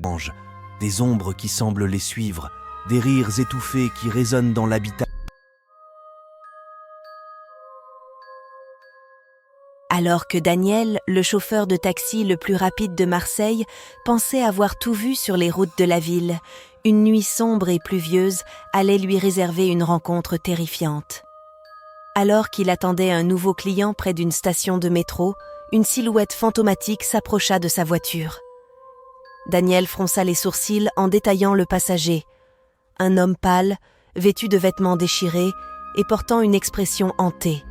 anges, des ombres qui semblent les suivre, des rires étouffés qui résonnent dans l'habitat. Alors que Daniel, le chauffeur de taxi le plus rapide de Marseille, pensait avoir tout vu sur les routes de la ville, une nuit sombre et pluvieuse allait lui réserver une rencontre terrifiante. Alors qu'il attendait un nouveau client près d'une station de métro, une silhouette fantomatique s'approcha de sa voiture. Daniel fronça les sourcils en détaillant le passager. Un homme pâle, vêtu de vêtements déchirés et portant une expression hantée.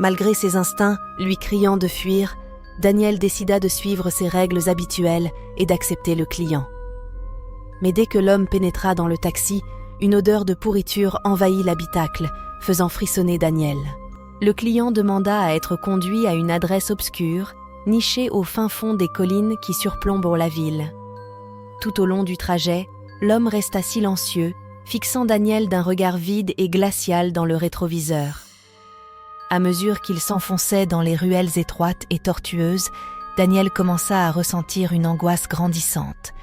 Malgré ses instincts lui criant de fuir, Daniel décida de suivre ses règles habituelles et d'accepter le client. Mais dès que l'homme pénétra dans le taxi, une odeur de pourriture envahit l'habitacle, faisant frissonner Daniel. Le client demanda à être conduit à une adresse obscure, nichée au fin fond des collines qui surplombent la ville. Tout au long du trajet, l'homme resta silencieux, fixant Daniel d'un regard vide et glacial dans le rétroviseur. À mesure qu'il s'enfonçait dans les ruelles étroites et tortueuses, Daniel commença à ressentir une angoisse grandissante.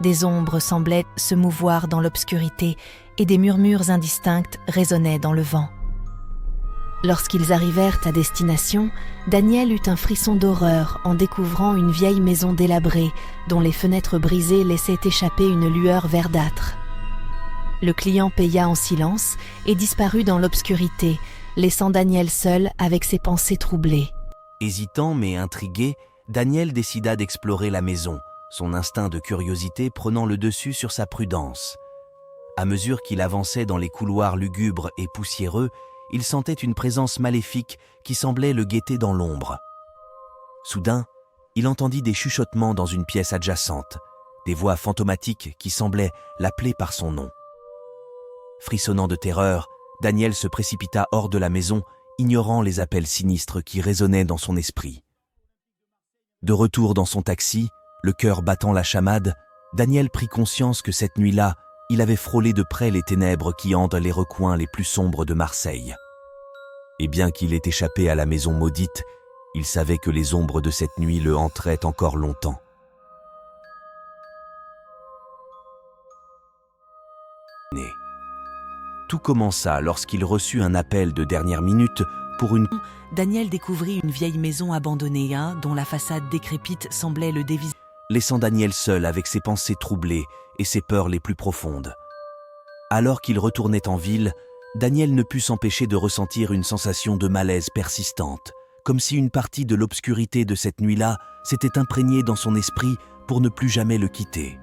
Des ombres semblaient se mouvoir dans l'obscurité et des murmures indistincts résonnaient dans le vent. Lorsqu'ils arrivèrent à destination, Daniel eut un frisson d'horreur en découvrant une vieille maison délabrée dont les fenêtres brisées laissaient échapper une lueur verdâtre. Le client paya en silence et disparut dans l'obscurité, laissant Daniel seul avec ses pensées troublées. Hésitant mais intrigué, Daniel décida d'explorer la maison, son instinct de curiosité prenant le dessus sur sa prudence. À mesure qu'il avançait dans les couloirs lugubres et poussiéreux, il sentait une présence maléfique qui semblait le guetter dans l'ombre. Soudain, il entendit des chuchotements dans une pièce adjacente, des voix fantomatiques qui semblaient l'appeler par son nom. Frissonnant de terreur, Daniel se précipita hors de la maison, ignorant les appels sinistres qui résonnaient dans son esprit. De retour dans son taxi, le cœur battant la chamade, Daniel prit conscience que cette nuit-là, il avait frôlé de près les ténèbres qui hantent les recoins les plus sombres de Marseille. Et bien qu'il ait échappé à la maison maudite, il savait que les ombres de cette nuit le hanteraient encore longtemps. Tout commença lorsqu'il reçut un appel de dernière minute pour une... Daniel découvrit une vieille maison abandonnée, dont la façade décrépite semblait le dévisager. Laissant Daniel seul avec ses pensées troublées et ses peurs les plus profondes. Alors qu'il retournait en ville, Daniel ne put s'empêcher de ressentir une sensation de malaise persistante, comme si une partie de l'obscurité de cette nuit-là s'était imprégnée dans son esprit pour ne plus jamais le quitter.